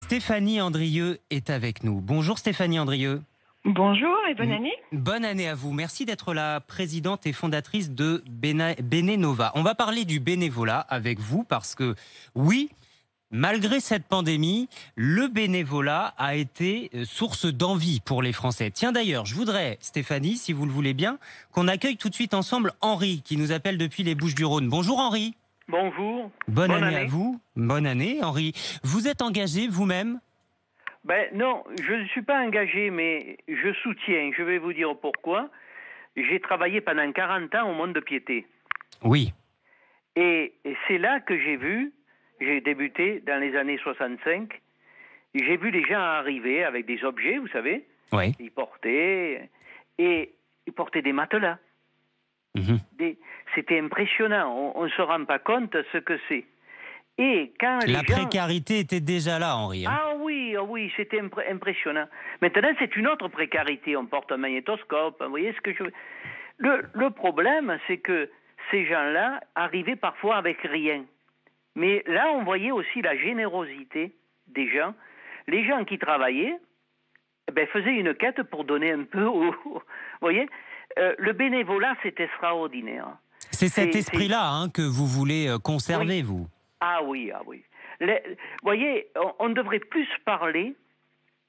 Stéphanie Andrieux est avec nous. Bonjour Stéphanie Andrieux. Bonjour et bonne année. Bonne année à vous. Merci d'être la présidente et fondatrice de Bénénova. On va parler du bénévolat avec vous parce que oui, malgré cette pandémie, le bénévolat a été source d'envie pour les Français. Tiens d'ailleurs, je voudrais, Stéphanie, si vous le voulez bien, qu'on accueille tout de suite ensemble Henri qui nous appelle depuis les Bouches-du-Rhône. Bonjour Henri. Bonjour. Bonne année à vous. Bonne année Henri. Vous êtes engagé vous-même ? Non, je ne suis pas engagé, mais je soutiens. Je vais vous dire pourquoi. J'ai travaillé pendant 40 ans au monde de piété. Oui. Et c'est là que j'ai débuté dans les années 65. J'ai vu les gens arriver avec des objets, vous savez. Oui. Ils portaient des matelas. C'était impressionnant. On ne se rend pas compte ce que c'est. Et quand la précarité était déjà là, Henri. Ah oui, c'était impressionnant. Maintenant, c'est une autre précarité. On porte un magnétoscope. Vous voyez ce que je veux. Le problème, c'est que ces gens-là arrivaient parfois avec rien. Mais là, on voyait aussi la générosité des gens. Les gens qui travaillaient faisaient une quête pour donner un peu. Vous voyez, le bénévolat, c'est extraordinaire. C'est cet esprit-là que vous voulez conserver, oui. vous. Ah oui. Vous voyez, on devrait plus parler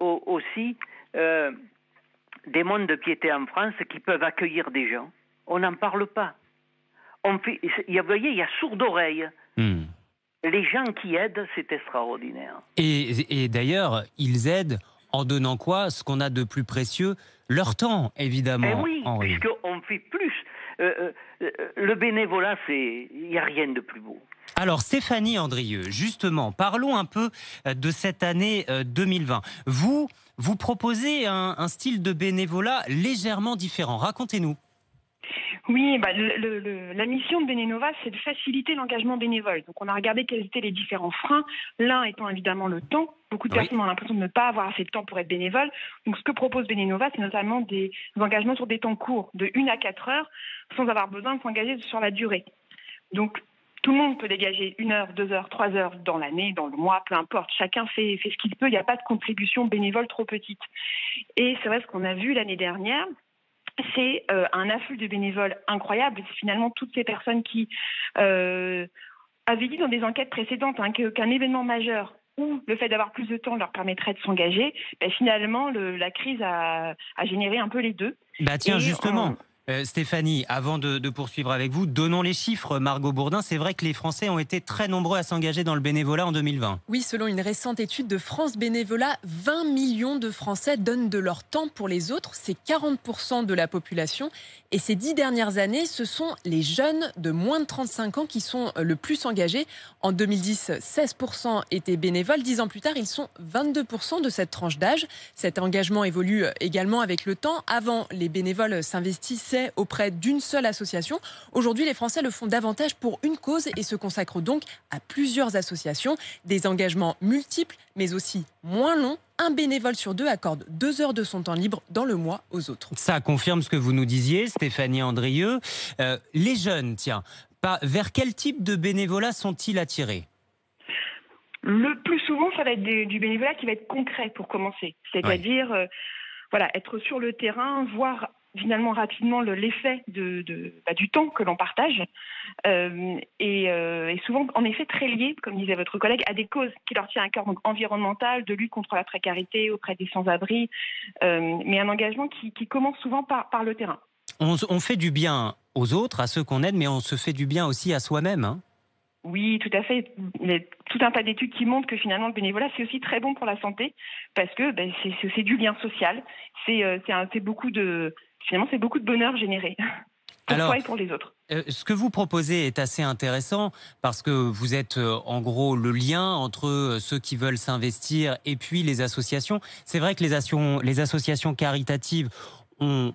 aussi des mondes de piété en France qui peuvent accueillir des gens. On n'en parle pas. Vous voyez, il y a sourde oreille. Les gens qui aident, c'est extraordinaire. Et d'ailleurs, ils aident en donnant quoi ? Ce qu'on a de plus précieux, leur temps, évidemment. Oui, Henri. puisqu'on fait plus. Le bénévolat, il n'y a rien de plus beau. Alors Stéphanie Andrieux, justement, parlons un peu de cette année 2020. Vous proposez un style de bénévolat légèrement différent. Racontez-nous. Oui, la mission de Bénénova, c'est de faciliter l'engagement bénévole. Donc on a regardé quels étaient les différents freins, l'un étant évidemment le temps. Beaucoup de personnes ont l'impression de ne pas avoir assez de temps pour être bénévole. Donc ce que propose Bénénova, c'est notamment des engagements sur des temps courts, de 1 à 4 heures, sans avoir besoin de s'engager sur la durée. Donc tout le monde peut dégager 1 heure, 2 heures, 3 heures dans l'année, dans le mois, peu importe. Chacun fait ce qu'il peut. Il n'y a pas de contribution bénévole trop petite. Et c'est vrai, ce qu'on a vu l'année dernière, c'est un afflux de bénévoles incroyable. C'est finalement toutes ces personnes qui avaient dit dans des enquêtes précédentes qu'un événement majeur ou le fait d'avoir plus de temps leur permettrait de s'engager, finalement, la crise a généré un peu les deux. Tiens, justement... Stéphanie, avant de poursuivre avec vous, donnons les chiffres. Margot Bourdin, c'est vrai que les Français ont été très nombreux à s'engager dans le bénévolat en 2020. Oui, selon une récente étude de France Bénévolat, 20 millions de Français donnent de leur temps pour les autres. C'est 40% de la population. Et ces 10 dernières années, ce sont les jeunes de moins de 35 ans qui sont le plus engagés. En 2010, 16% étaient bénévoles. 10 ans plus tard, ils sont 22% de cette tranche d'âge. Cet engagement évolue également avec le temps. Avant, les bénévoles s'investissaient auprès d'une seule association. Aujourd'hui, les Français le font davantage pour une cause et se consacrent donc à plusieurs associations. Des engagements multiples, mais aussi moins longs. Un bénévole sur 2 accorde 2 heures de son temps libre dans le mois aux autres. Ça confirme ce que vous nous disiez, Stéphanie Andrieux. Les jeunes, vers quel type de bénévolat sont-ils attirés ? Le plus souvent, ça va être du bénévolat qui va être concret pour commencer. C'est-à-dire, être sur le terrain, voir finalement rapidement l'effet du temps que l'on partage et souvent en effet très lié, comme disait votre collègue, à des causes qui leur tiennent à cœur, donc environnementales, de lutte contre la précarité auprès des sans-abri, mais un engagement qui commence souvent par le terrain. On fait du bien aux autres, à ceux qu'on aide, mais on se fait du bien aussi à soi-même. Oui, tout à fait. Il y a tout un tas d'études qui montrent que finalement le bénévolat c'est aussi très bon pour la santé parce que c'est du lien social, c'est beaucoup de bonheur généré pour soi et pour les autres. Ce que vous proposez est assez intéressant parce que vous êtes en gros le lien entre ceux qui veulent s'investir et puis les associations. C'est vrai que les associations caritatives ont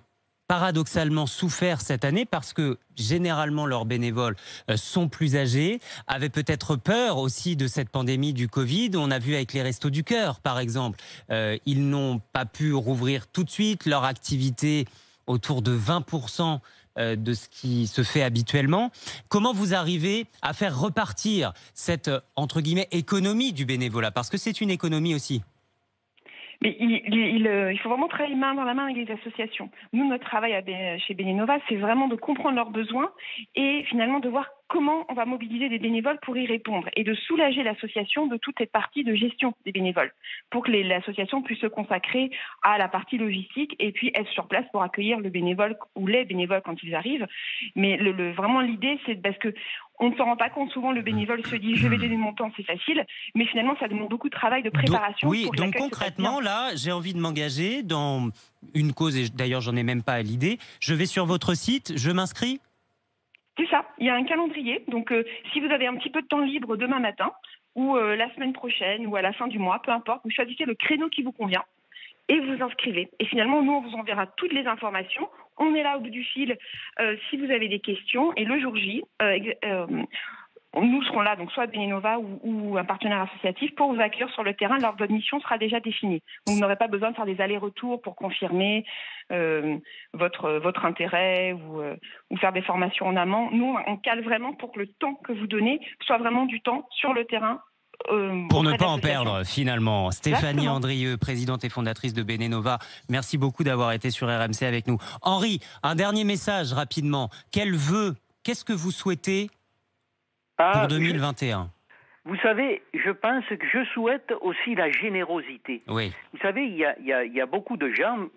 paradoxalement souffert cette année parce que généralement leurs bénévoles sont plus âgés, avaient peut-être peur aussi de cette pandémie du Covid. On a vu avec les Restos du Cœur par exemple, ils n'ont pas pu rouvrir tout de suite leur activité autour de 20% de ce qui se fait habituellement. Comment vous arrivez à faire repartir cette, entre guillemets, économie du bénévolat? Parce que c'est une économie aussi. Mais il faut vraiment travailler main dans la main avec les associations. Nous, notre travail chez Bénénova, c'est vraiment de comprendre leurs besoins et finalement de voir comment on va mobiliser des bénévoles pour y répondre et de soulager l'association de toute cette partie de gestion des bénévoles pour que l'association puisse se consacrer à la partie logistique et puis être sur place pour accueillir le bénévole ou les bénévoles quand ils arrivent. Mais vraiment l'idée, c'est parce que on ne s'en rend pas compte. Souvent, le bénévole se dit « je vais donner mon temps, c'est facile ». Mais finalement, ça demande beaucoup de travail, de préparation. Donc concrètement, là, j'ai envie de m'engager dans une cause, et d'ailleurs, j'en ai même pas l'idée. Je vais sur votre site, je m'inscris? C'est ça. Il y a un calendrier. Donc, si vous avez un petit peu de temps libre demain matin ou la semaine prochaine ou à la fin du mois, peu importe, vous choisissez le créneau qui vous convient et vous inscrivez. Et finalement, nous, on vous enverra toutes les informations. On est là au bout du fil si vous avez des questions. Et le jour J, nous serons là, donc soit Bénénova ou un partenaire associatif, pour vous accueillir sur le terrain. Votre mission sera déjà définie. Donc, vous n'aurez pas besoin de faire des allers-retours pour confirmer votre intérêt ou faire des formations en amont. Nous, on cale vraiment pour que le temps que vous donnez soit vraiment du temps sur le terrain. Pour ne pas en perdre, finalement. Stéphanie Exactement. Andrieux, présidente et fondatrice de Bénénova, merci beaucoup d'avoir été sur RMC avec nous. Henri, un dernier message rapidement. Qu'est-ce que vous souhaitez pour 2021? Vous savez, je pense que je souhaite aussi la générosité. Oui. Vous savez, il y a beaucoup de gens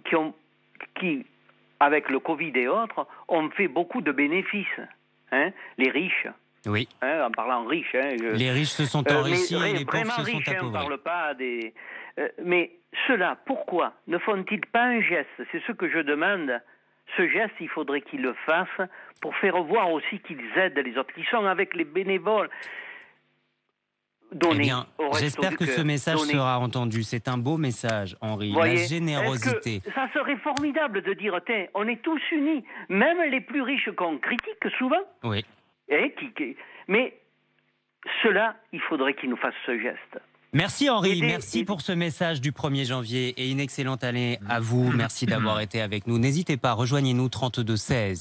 qui, avec le Covid et autres, ont fait beaucoup de bénéfices. Hein, les riches. Oui. Hein, en parlant riches. Les riches se sont enrichis et les pauvres se sont riches, on ne appauvris. parle pas des... mais ceux-là, pourquoi ne font-ils pas un geste? C'est ce que je demande. Ce geste, il faudrait qu'ils le fassent pour faire voir aussi qu'ils aident les autres, qui sont avec les bénévoles. Eh bien, j'espère que ce message sera entendu. C'est un beau message, Henri. La générosité. Ça serait formidable de dire, tiens, on est tous unis, même les plus riches qu'on critique souvent. Oui. Mais ceux-là, il faudrait qu'ils nous fassent ce geste. Merci Henri, merci pour ce message du 1er janvier et une excellente année à vous. Merci d'avoir été avec nous. N'hésitez pas, rejoignez-nous 32 16.